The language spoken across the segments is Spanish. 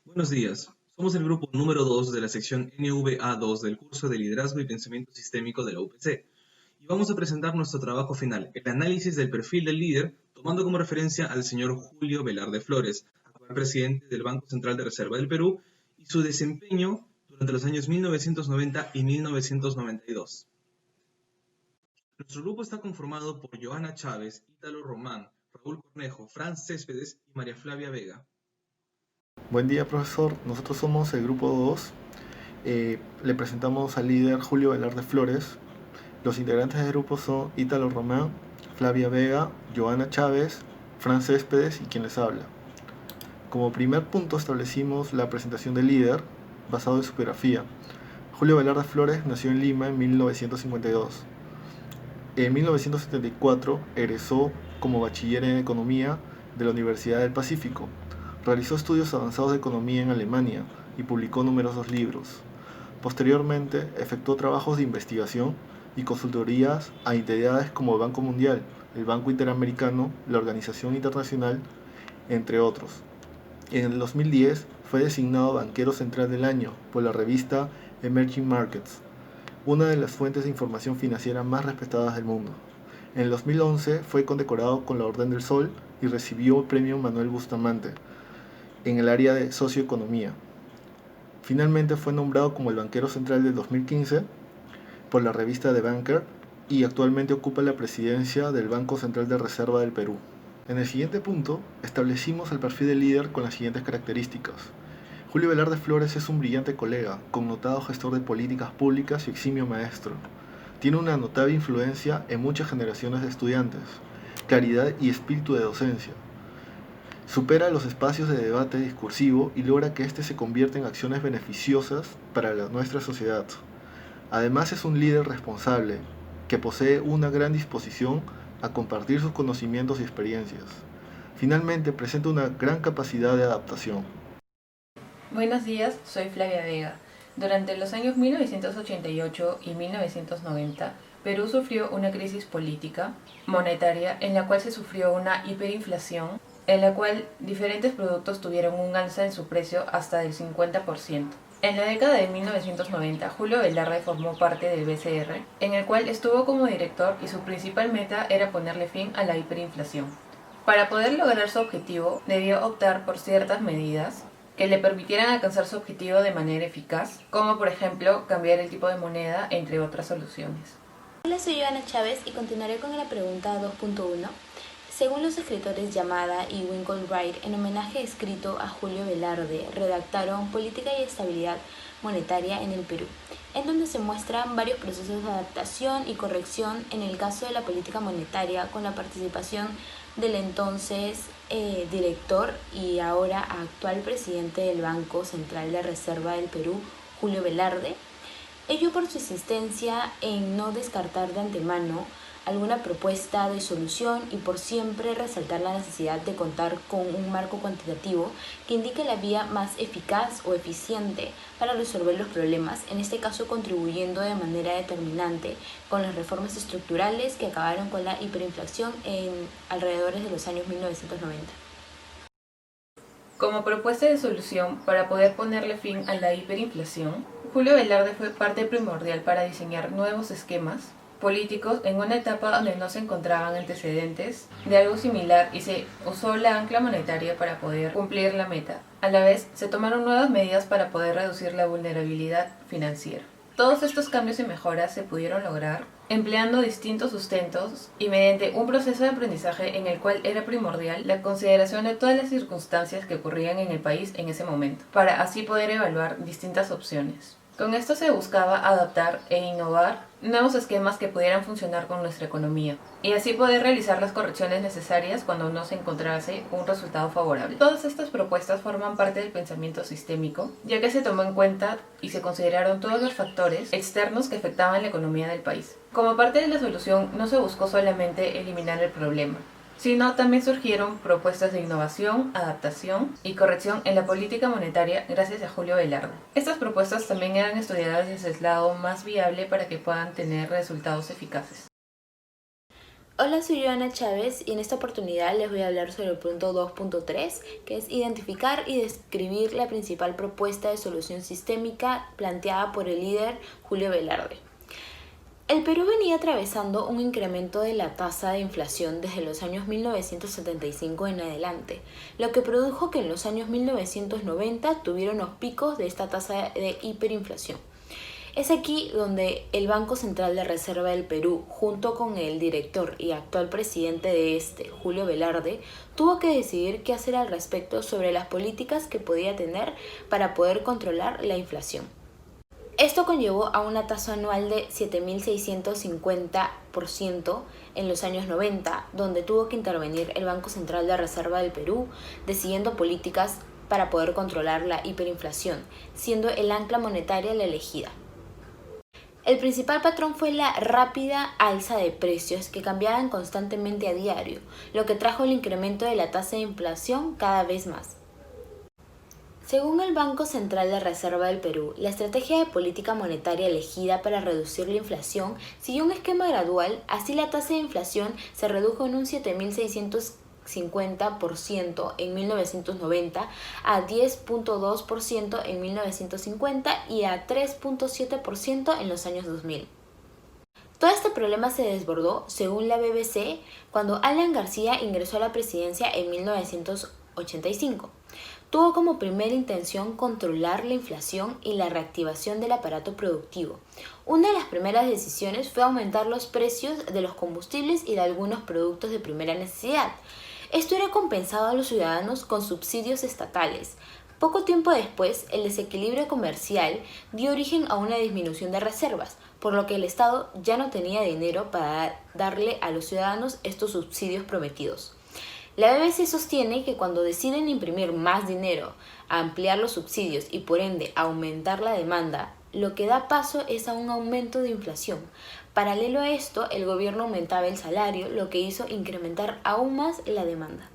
Buenos días. Somos el grupo número 2 de la sección NVA2 del curso de Liderazgo y Pensamiento Sistémico de la UPC. Y vamos a presentar nuestro trabajo final, el análisis del perfil del líder, tomando como referencia al señor Julio Velarde Flores, actual presidente del Banco Central de Reserva del Perú, y su desempeño durante los años 1990 y 1992. Nuestro grupo está conformado por Joana Chávez, Ítalo Román, Raúl Cornejo, Franz Céspedes y María Flavia Vega. Buen día, profesor. Nosotros somos el grupo 2. Le presentamos al líder Julio Velarde Flores. Los integrantes del grupo son Ítalo Román, Flavia Vega, Joana Chávez, Fran Céspedes y quien les habla. Como primer punto establecimos la presentación del líder basado en su biografía. Julio Velarde Flores nació en Lima en 1952. En 1974 egresó como bachiller en Economía de la Universidad del Pacífico. Realizó estudios avanzados de economía en Alemania y publicó numerosos libros. Posteriormente, efectuó trabajos de investigación y consultorías a entidades como el Banco Mundial, el Banco Interamericano, la Organización Internacional, entre otros. En el 2010 fue designado Banquero Central del Año por la revista Emerging Markets, una de las fuentes de información financiera más respetadas del mundo. En el 2011 fue condecorado con la Orden del Sol y recibió el Premio Manuel Bustamante en el área de socioeconomía. Finalmente fue nombrado como el banquero central del 2015 por la revista The Banker y actualmente ocupa la presidencia del Banco Central de Reserva del Perú. En el siguiente punto, establecimos el perfil del líder con las siguientes características. Julio Velarde Flores es un brillante colega, connotado gestor de políticas públicas y eximio maestro. Tiene una notable influencia en muchas generaciones de estudiantes, claridad y espíritu de docencia. Supera los espacios de debate discursivo y logra que éste se convierta en acciones beneficiosas para nuestra sociedad. Además es un líder responsable, que posee una gran disposición a compartir sus conocimientos y experiencias. Finalmente presenta una gran capacidad de adaptación. Buenos días, soy Flavia Vega. Durante los años 1988 y 1990, Perú sufrió una crisis política, monetaria, en la cual se sufrió una hiperinflación, en la cual diferentes productos tuvieron un alza en su precio hasta del 50%. En la década de 1990, Julio Velarde formó parte del BCR, en el cual estuvo como director y su principal meta era ponerle fin a la hiperinflación. Para poder lograr su objetivo, debió optar por ciertas medidas que le permitieran alcanzar su objetivo de manera eficaz, como por ejemplo cambiar el tipo de moneda, entre otras soluciones. Hola, soy Joana Chávez y continuaré con la pregunta 2.1. Según los escritores Yamada y Winkelried, en homenaje escrito a Julio Velarde, redactaron Política y Estabilidad Monetaria en el Perú, en donde se muestran varios procesos de adaptación y corrección en el caso de la política monetaria, con la participación del entonces director y ahora actual presidente del Banco Central de Reserva del Perú, Julio Velarde, ello por su insistencia en no descartar de antemano alguna propuesta de solución y por siempre resaltar la necesidad de contar con un marco cuantitativo que indique la vía más eficaz o eficiente para resolver los problemas, en este caso contribuyendo de manera determinante con las reformas estructurales que acabaron con la hiperinflación en alrededores de los años 1990. Como propuesta de solución para poder ponerle fin a la hiperinflación, Julio Velarde fue parte primordial para diseñar nuevos esquemas políticos en una etapa donde no se encontraban antecedentes de algo similar y se usó la ancla monetaria para poder cumplir la meta. A la vez, se tomaron nuevas medidas para poder reducir la vulnerabilidad financiera. Todos estos cambios y mejoras se pudieron lograr empleando distintos sustentos y mediante un proceso de aprendizaje en el cual era primordial la consideración de todas las circunstancias que ocurrían en el país en ese momento, para así poder evaluar distintas opciones. Con esto se buscaba adaptar e innovar nuevos esquemas que pudieran funcionar con nuestra economía y así poder realizar las correcciones necesarias cuando no se encontrase un resultado favorable. Todas estas propuestas forman parte del pensamiento sistémico, ya que se tomó en cuenta y se consideraron todos los factores externos que afectaban la economía del país. Como parte de la solución, no se buscó solamente eliminar el problema, sino también surgieron propuestas de innovación, adaptación y corrección en la política monetaria gracias a Julio Velarde. Estas propuestas también eran estudiadas desde el lado más viable para que puedan tener resultados eficaces. Hola, soy Joana Chávez y en esta oportunidad les voy a hablar sobre el punto 2.3, que es identificar y describir la principal propuesta de solución sistémica planteada por el líder Julio Velarde. El Perú venía atravesando un incremento de la tasa de inflación desde los años 1975 en adelante, lo que produjo que en los años 1990 tuvieron los picos de esta tasa de hiperinflación. Es aquí donde el Banco Central de Reserva del Perú, junto con el director y actual presidente de este, Julio Velarde, tuvo que decidir qué hacer al respecto sobre las políticas que podía tener para poder controlar la inflación. Esto conllevó a una tasa anual de 7.650% en los años 90, donde tuvo que intervenir el Banco Central de Reserva del Perú, decidiendo políticas para poder controlar la hiperinflación, siendo el ancla monetaria la elegida. El principal patrón fue la rápida alza de precios que cambiaban constantemente a diario, lo que trajo el incremento de la tasa de inflación cada vez más. Según el Banco Central de Reserva del Perú, la estrategia de política monetaria elegida para reducir la inflación siguió un esquema gradual, así la tasa de inflación se redujo en un 7.650% en 1990, a 10.2% en 1950 y a 3.7% en los años 2000. Todo este problema se desbordó, según la BBC, cuando Alan García ingresó a la presidencia en 1985. Tuvo como primera intención controlar la inflación y la reactivación del aparato productivo. Una de las primeras decisiones fue aumentar los precios de los combustibles y de algunos productos de primera necesidad. Esto era compensado a los ciudadanos con subsidios estatales. Poco tiempo después, el desequilibrio comercial dio origen a una disminución de reservas, por lo que el Estado ya no tenía dinero para darle a los ciudadanos estos subsidios prometidos. La BBC sostiene que cuando deciden imprimir más dinero, ampliar los subsidios y por ende aumentar la demanda, lo que da paso es a un aumento de inflación. Paralelo a esto, el gobierno aumentaba el salario, lo que hizo incrementar aún más la demanda.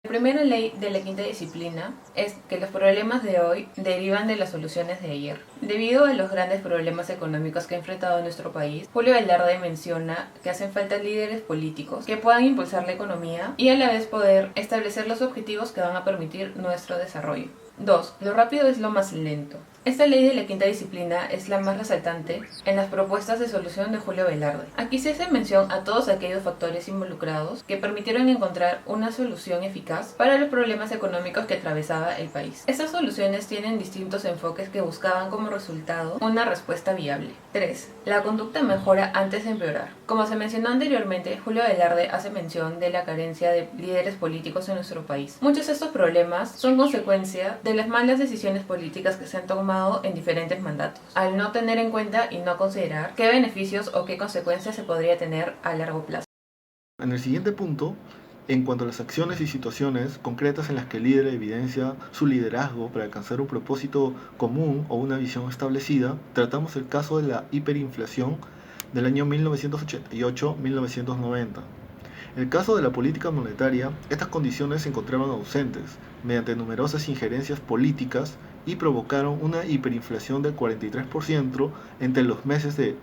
La primera ley de la quinta disciplina es que los problemas de hoy derivan de las soluciones de ayer. Debido a los grandes problemas económicos que ha enfrentado nuestro país, Julio Velarde menciona que hacen falta líderes políticos que puedan impulsar la economía y a la vez poder establecer los objetivos que van a permitir nuestro desarrollo. 2. Lo rápido es lo más lento. Esta ley de la quinta disciplina es la más resaltante en las propuestas de solución de Julio Velarde. Aquí se hace mención a todos aquellos factores involucrados que permitieron encontrar una solución eficaz para los problemas económicos que atravesaba el país. Estas soluciones tienen distintos enfoques que buscaban como resultado una respuesta viable. 3. La conducta mejora antes de empeorar. Como se mencionó anteriormente, Julio Velarde hace mención de la carencia de líderes políticos en nuestro país. Muchos de estos problemas son consecuencia de las malas decisiones políticas que se han tomado en diferentes mandatos, al no tener en cuenta y no considerar qué beneficios o qué consecuencias se podría tener a largo plazo. En el siguiente punto, en cuanto a las acciones y situaciones concretas en las que el líder evidencia su liderazgo para alcanzar un propósito común o una visión establecida, tratamos el caso de la hiperinflación del año 1988-1990. En el caso de la política monetaria, estas condiciones se encontraban ausentes mediante numerosas injerencias políticas y provocaron una hiperinflación del 43% entre los meses de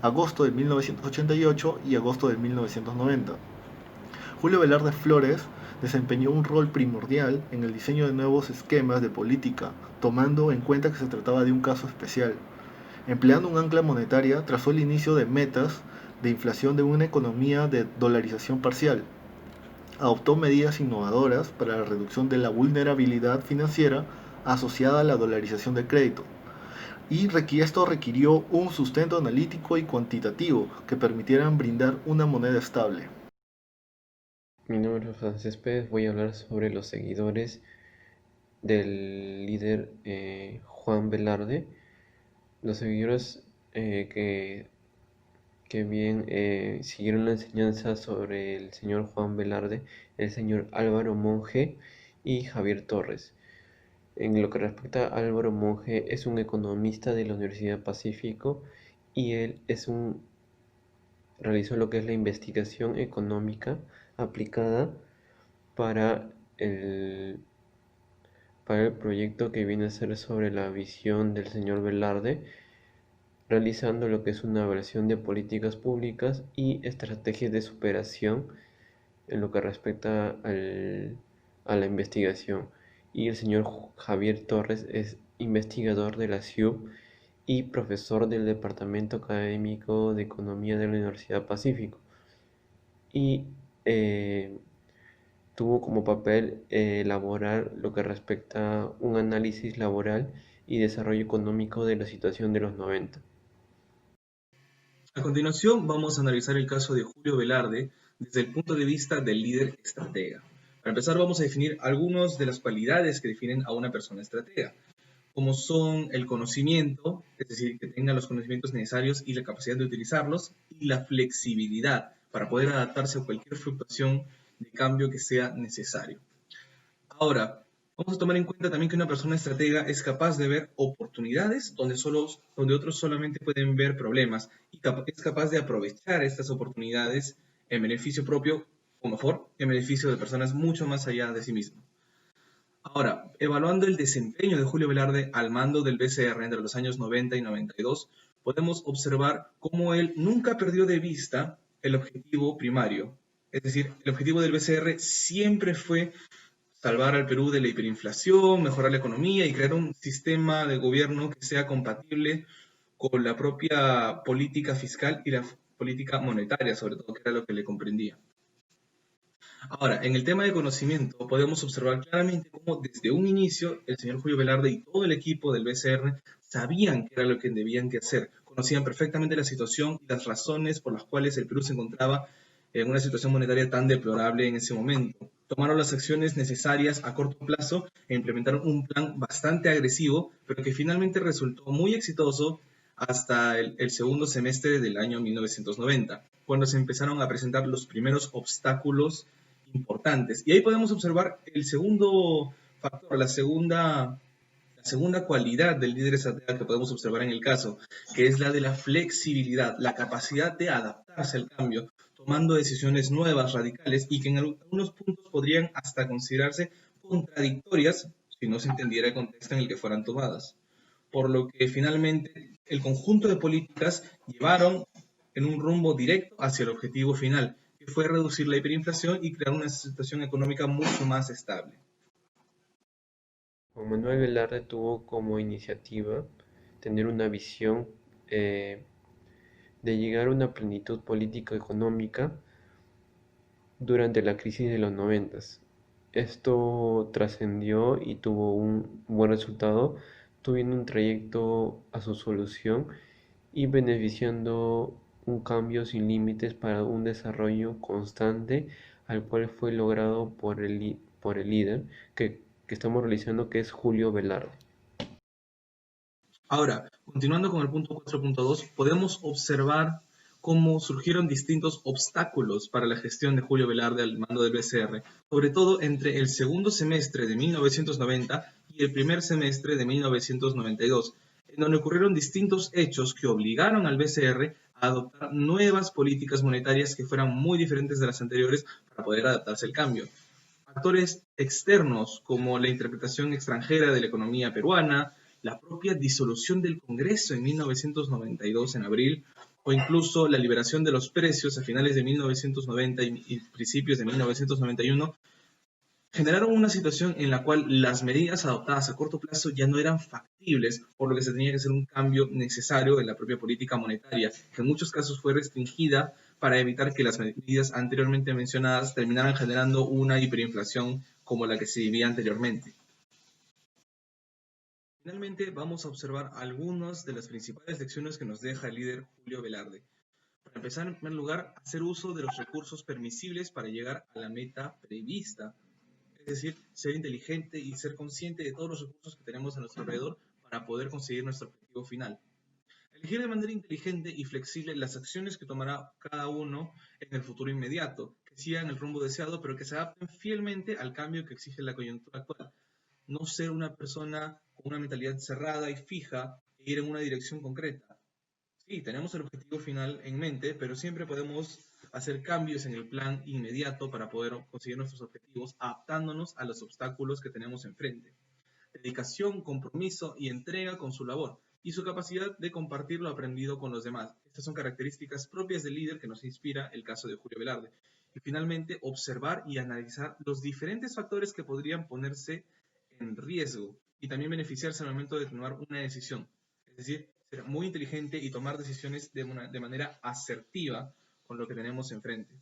agosto de 1988 y agosto de 1990. Julio Velarde Flores desempeñó un rol primordial en el diseño de nuevos esquemas de política, tomando en cuenta que se trataba de un caso especial. Empleando un ancla monetaria, trazó el inicio de metas de inflación de una economía de dolarización parcial. Adoptó medidas innovadoras para la reducción de la vulnerabilidad financiera asociada a la dolarización del crédito. Y esto requirió un sustento analítico y cuantitativo que permitieran brindar una moneda estable. Mi nombre es Francis Pérez, voy a hablar sobre los seguidores del líder Juan Velarde. Los seguidores que bien siguieron la enseñanza sobre el señor Juan Velarde, el señor Álvaro Monge y Javier Torres. En lo que respecta a Álvaro Monge, es un economista de la Universidad Pacífico y él realizó lo que es la investigación económica aplicada para el proyecto que viene a ser sobre la visión del señor Velarde realizando lo que es una evaluación de políticas públicas y estrategias de superación en lo que respecta a la investigación. Y el señor Javier Torres es investigador de la SIUP y profesor del Departamento Académico de Economía de la Universidad Pacífico. Y tuvo como papel elaborar lo que respecta a un análisis laboral y desarrollo económico de la situación de los 90. A continuación, vamos a analizar el caso de Julio Velarde desde el punto de vista del líder estratega. Para empezar, vamos a definir algunas de las cualidades que definen a una persona estratega, como son el conocimiento, es decir, que tenga los conocimientos necesarios y la capacidad de utilizarlos, y la flexibilidad para poder adaptarse a cualquier fluctuación de cambio que sea necesario. Ahora, vamos a tomar en cuenta también que una persona estratega es capaz de ver oportunidades donde otros solamente pueden ver problemas y es capaz de aprovechar estas oportunidades en beneficio propio, o mejor, en beneficio de personas mucho más allá de sí mismo. Ahora, evaluando el desempeño de Julio Velarde al mando del BCR entre los años 90 y 92, podemos observar cómo él nunca perdió de vista el objetivo primario. Es decir, el objetivo del BCR siempre fue salvar al Perú de la hiperinflación, mejorar la economía y crear un sistema de gobierno que sea compatible con la propia política fiscal y la política monetaria, sobre todo, que era lo que le comprendía. Ahora, en el tema de conocimiento, podemos observar claramente cómo desde un inicio el señor Julio Velarde y todo el equipo del BCR sabían qué era lo que debían que hacer, conocían perfectamente la situación y las razones por las cuales el Perú se encontraba en una situación monetaria tan deplorable en ese momento. Tomaron las acciones necesarias a corto plazo e implementaron un plan bastante agresivo, pero que finalmente resultó muy exitoso hasta el segundo semestre del año 1990, cuando se empezaron a presentar los primeros obstáculos importantes. Y ahí podemos observar el segundo factor, la segunda cualidad del líder estratega que podemos observar en el caso, que es la de la flexibilidad, la capacidad de adaptarse al cambio, tomando decisiones nuevas, radicales y que en algunos puntos podrían hasta considerarse contradictorias si no se entendiera el contexto en el que fueran tomadas. Por lo que finalmente el conjunto de políticas llevaron en un rumbo directo hacia el objetivo final, que fue reducir la hiperinflación y crear una situación económica mucho más estable. Juan Manuel Velarde tuvo como iniciativa tener una visión de llegar a una plenitud político-económica durante la crisis de los 90. Esto trascendió y tuvo un buen resultado, tuviendo un trayecto a su solución y beneficiando un cambio sin límites para un desarrollo constante al cual fue logrado por el líder que estamos realizando, que es Julio Velarde. Ahora, continuando con el punto 4.2, podemos observar cómo surgieron distintos obstáculos para la gestión de Julio Velarde al mando del BCR, sobre todo entre el segundo semestre de 1990 y el primer semestre de 1992, en donde ocurrieron distintos hechos que obligaron al BCR a adoptar nuevas políticas monetarias que fueran muy diferentes de las anteriores para poder adaptarse al cambio. Factores externos como la interpretación extranjera de la economía peruana, la propia disolución del Congreso en 1992 en abril, o incluso la liberación de los precios a finales de 1990 y principios de 1991, generaron una situación en la cual las medidas adoptadas a corto plazo ya no eran factibles, por lo que se tenía que hacer un cambio necesario en la propia política monetaria, que en muchos casos fue restringida para evitar que las medidas anteriormente mencionadas terminaran generando una hiperinflación como la que se vivía anteriormente. Finalmente, vamos a observar algunas de las principales lecciones que nos deja el líder Julio Velarde. Para empezar, en primer lugar, hacer uso de los recursos permisibles para llegar a la meta prevista. Es decir, ser inteligente y ser consciente de todos los recursos que tenemos a nuestro alrededor para poder conseguir nuestro objetivo final. Elegir de manera inteligente y flexible las acciones que tomará cada uno en el futuro inmediato, que sigan el rumbo deseado, pero que se adapten fielmente al cambio que exige la coyuntura actual. No ser una persona con una mentalidad cerrada y fija e ir en una dirección concreta. Sí, tenemos el objetivo final en mente, pero siempre podemos hacer cambios en el plan inmediato para poder conseguir nuestros objetivos, adaptándonos a los obstáculos que tenemos enfrente. Dedicación, compromiso y entrega con su labor. y su capacidad de compartir lo aprendido con los demás. Estas son características propias del líder que nos inspira el caso de Julio Velarde. Y finalmente, observar y analizar los diferentes factores que podrían ponerse en riesgo y también beneficiarse al momento de tomar una decisión. Es decir, ser muy inteligente y tomar decisiones de manera asertiva con lo que tenemos enfrente.